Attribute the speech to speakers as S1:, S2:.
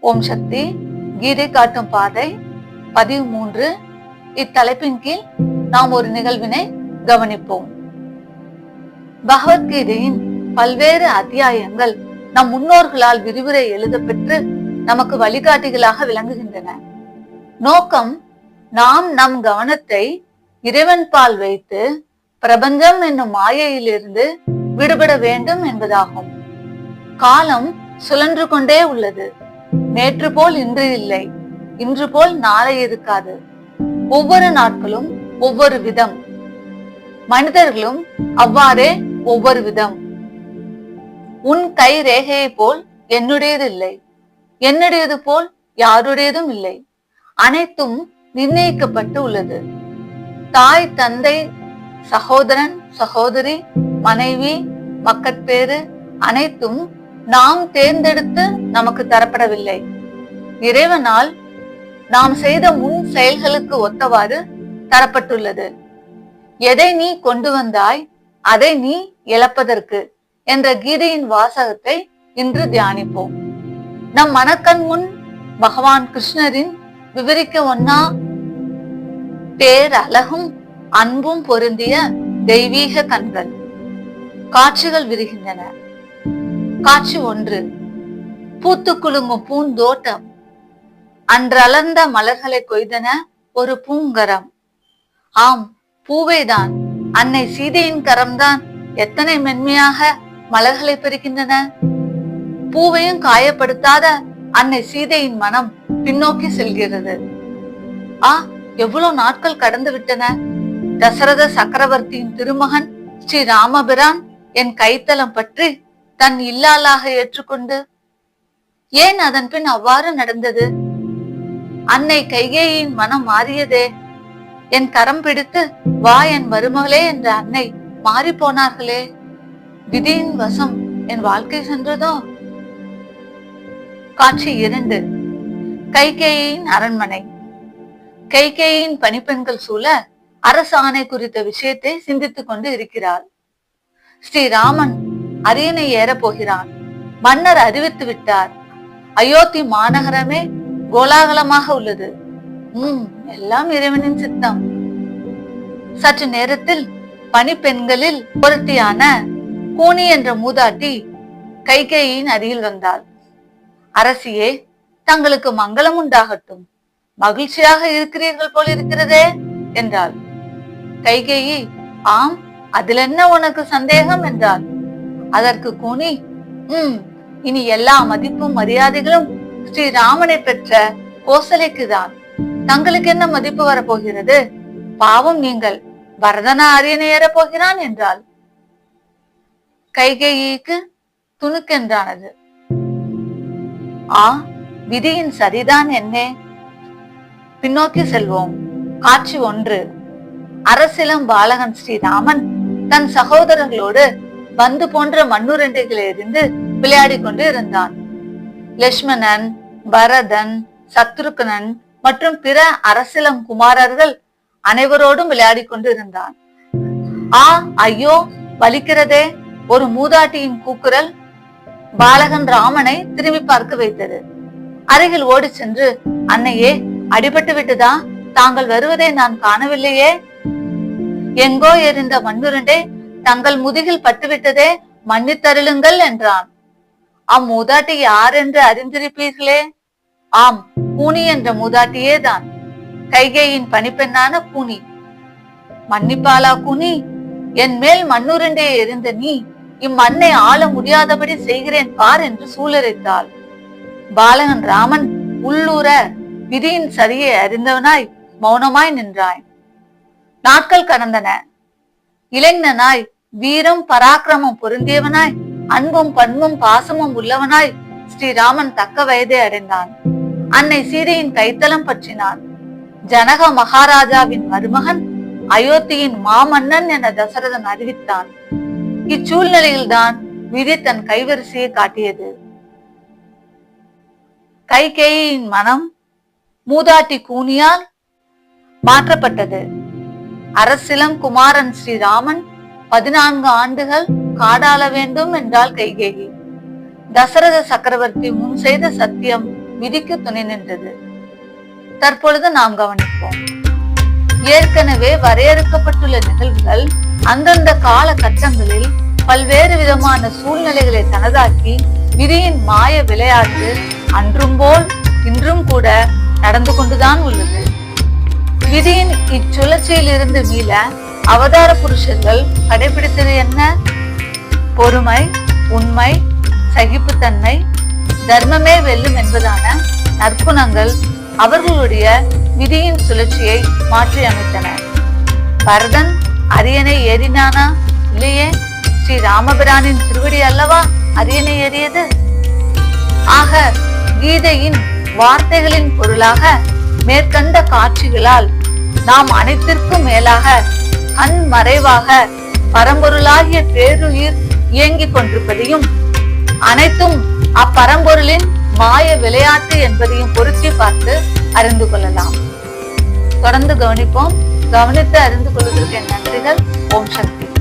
S1: ஓம் சக்தி. கீதை காட்டும் பாதை பதிவு 3. இத்தலைப்பின் கீழ் நாம் ஒரு நிகழ்வினை கவனிப்போம். பகவத்கீதையின் பல்வேறு அத்தியாயங்கள் நம் முன்னோர்களால் விரிவுரை எழுதப்பெற்று நமக்கு வழிகாட்டிகளாக விளங்குகின்றன. நோக்கம் நாம் நம் கவனத்தை இறைவன் பால் வைத்து பிரபஞ்சம் என்னும் மாயையிலிருந்து விடுபட வேண்டும் என்பதாகும். காலம் சுழன்று கொண்டே உள்ளது. நேற்று போல் இன்று இல்லை, இன்று போல் நாளை இருக்காது. ஒவ்வொரு நாட்களும் ஒவ்வொரு விதம், மனிதர்களும் அவ்வாறே ஒவ்வொரு விதம். உன் கை ரேகையை போல் என்னுடையது இல்லை, என்னுடையது போல் யாருடையதும் இல்லை. அனைத்தும் நிர்ணயிக்கப்பட்டு உள்ளது. தாய், தந்தை, சகோதரன், சகோதரி, மனைவி, மக்கட்பேறு அனைத்தும் நாம் தேர்ந்தெடுத்து நமக்கு தரப்படவில்லை. இறைவனால் நாம் செய்த முன் செயல்களுக்கு ஒத்தவாறு தரப்பட்டுள்ளது. எதை நீ கொண்டு வந்தாய் அதை நீ இழப்பதற்கு என்ற கீதையின் வாசகத்தை இன்று தியானிப்போம். நம் மனக்கண் முன் பகவான் கிருஷ்ணரின் விவரிக்க ஒன்னா பேரழகும் அன்பும் பொருந்திய தெய்வீக கண்கள். காட்சிகள் விரிகின்றன. காட்சி 1. பூத்து குலுங்கும் பூந்தோட்டம். அன்றளர்ந்த மலர்களை கொய்தன ஒரு பூங்கரம். ஆம், பூவைதான். அன்னை சீதையின் கரம்தான் எத்தனை மென்மையாக மலர்களை பறிக்கின்றன. பூவையும் காயப்படுத்தாத அன்னை சீதையின் மனம் பின்னோக்கி செல்கிறது. எவ்வளவு நாட்கள் கடந்து விட்டன. தசரத சக்கரவர்த்தியின் திருமகன் ஸ்ரீ ராமபிரான் என் கைத்தலம் பற்றி தன் இல்லாளாக ஏற்றுக்கொண்டு, ஏன் அதன் பின் அவ்வாறு நடந்தது? அன்னை கைகேயின் மனம் மாறியதே. என் கரம் பிடித்து வா என் மருமகளே என்ற அன்னை மாறி போனார்களே. விதியின் வசம் என் வாழ்க்கை சென்றதோ? காட்சி 2. கைகேயின் அரண்மனை. கைகேயின் பணிப்பெண்கள் சூழ அரசு ஆணை குறித்த விஷயத்தை சிந்தித்துக் கொண்டு இருக்கிறார். ஸ்ரீராமன் அரியணை ஏற போகிறான். மன்னர் அறிவித்து விட்டார். அயோத்தி மாநகரமே கோலாகலமாக உள்ளது. எல்லாம் இறைவனின் சித்தம். சற்று நேரத்தில் பணிப்பெண்களில் ஒருத்தியான கூனி என்ற மூதாட்டி கைகேயின் அருகில் வந்தாள். அரசியே, தங்களுக்கு மங்களம் உண்டாகட்டும். மகிழ்ச்சியாக இருக்கிறீர்கள் போல் இருக்கிறதே என்றாள். கைகேயி, ஆம், அதில் என்ன உனக்கு சந்தேகம் என்றாள். அதற்கு கூனி, இனி எல்லா மதிப்பும் மரியாதைகளும் ஸ்ரீராமனை பெற்ற கோசலைக்குதான். தங்களுக்கு என்ன மதிப்பு வரப்போகிறது? பாவம் நீங்கள், பரதனா அரியணை ஏற போகிறான் என்றாள். கைகேயிக்கு துணுக்கென்றானது. விதியின் சரிதான் என்னே. பின்னோக்கி செல்வோம். காட்சி 1. அரசிலம் பாலகன் ஸ்ரீராமன் தன் சகோதரர்களோடு பந்து போன்ற மண்ணுரண்டைகளை எறிந்து விளையாடி கொண்டு இருந்தான். லட்சுமணன், பரதன், சத்ருகனன் மற்றும் பிற அரசிலம் குமாரர்கள் அனைவரோடும் விளையாடி கொண்டு இருந்தான். ஐயோ, வலிக்கிறதே! ஒரு மூதாட்டியின் கூக்குரல் பாலகன் ராமனை திரும்பி பார்க்க வைத்தது. அருகில் ஓடி சென்று, அன்னையே, அடிபட்டு விட்டதா? தாங்கள் வருவதை நான் காணவில்லையே. எங்கோ எறிந்த மண்ணுரண்டை தங்கள் முதுகில் பட்டுவிட்டதே, மன்னித்தருளுங்கள் என்றான். அம்மூதாட்டி யார் என்று அறிந்திருப்பீர்களே. ஆம், கூனி என்ற மூதாட்டியே தான். கைகேயின் பணிப்பெண்ணான கூனி. மன்னிப்பாளா கூனி? என் மேல் மண்ணுரண்டையை எறிந்த நீ இம்மண்ணை ஆள முடியாதபடி செய்கிறேன் பார் என்று சூளுரைத்தாள். பாலகன் ராமன் உள்ளூர விதியின் சரியை அறிந்தவனாய் மௌனமாய் நின்றாய். நாட்கள் கடந்தன. இளைஞனாய், வீரம் பராக்கிரமம் பொருந்தியவனாய், அன்பும் பண்பும் பாசமும் உள்ளவனாய் ஸ்ரீராமன் தக்க வயதை அடைந்தான். அன்னை சீதையின் கைத்தலம் பற்றினான். ஜனக மகாராஜாவின் மருமகன், அயோத்தியின் மாமன்னன் என தசரதன் அறிவித்தான். இச்சூழ்நிலையில்தான் விதி தன் கைவரிசையை காட்டியது. கைகேயின் மனம் மூதாட்டி கூனியால் மாற்றப்பட்டது. அரசிலம் குமாரன் ஸ்ரீராமன் 14 ஆண்டுகள் காடாள வேண்டும் என்றாள் கைகேயி. தசரத சக்கரவர்த்தி முன் செய்த சத்தியம் விதிக்கு துணை நின்றது. தற்பொழுது நாம் கவனிப்போம். ஏற்கனவே வரையறுக்கப்பட்டுள்ள நிகழ்வுகள் அந்தந்த கால கட்டங்களில் பல்வேறு விதமான சூழ்நிலைகளை தனதாக்கி விதியின் மாய விளையாட்டு அன்றும் போல் இன்றும் கூட நடந்து கொண்டுதான் உள்ளது. விதியின் இச்சுழற்சியில் இருந்து மீள அவதார புருஷர்கள் கடைபிடித்தது என்ன? பொறுமை, உண்மை, சகிப்புத்தன்மை, தர்மமே வெல்லும் என்பதான நற்குணங்கள் அவர்களுடைய விதியின் சுழற்சியை மாற்றி அமைத்தன. பரதன் அரியணை ஏறினானா? இல்லையே. ஸ்ரீ ராமபிரானின் திருவடி அல்லவா அரியணை ஏறியது. ஆக கீதையின் வார்த்தைகளின் பொருளாக மேற்கண்ட காட்சிகளால் நாம் அனைத்திற்கும் மேலாக கண் மறைவாக பரம்பொருளாகிய பேருயிர் இயங்கிக் கொண்டிருப்பதையும் அனைத்தும் அப்பரம்பொருளின் மாய விளையாட்டு என்பதையும் பொருத்தி பார்த்து அறிந்து கொள்ளலாம். தொடர்ந்து கவனிப்போம். கவனித்து அறிந்து கொள்வதற்கு என் நன்றிகள். ஓம் சக்தி.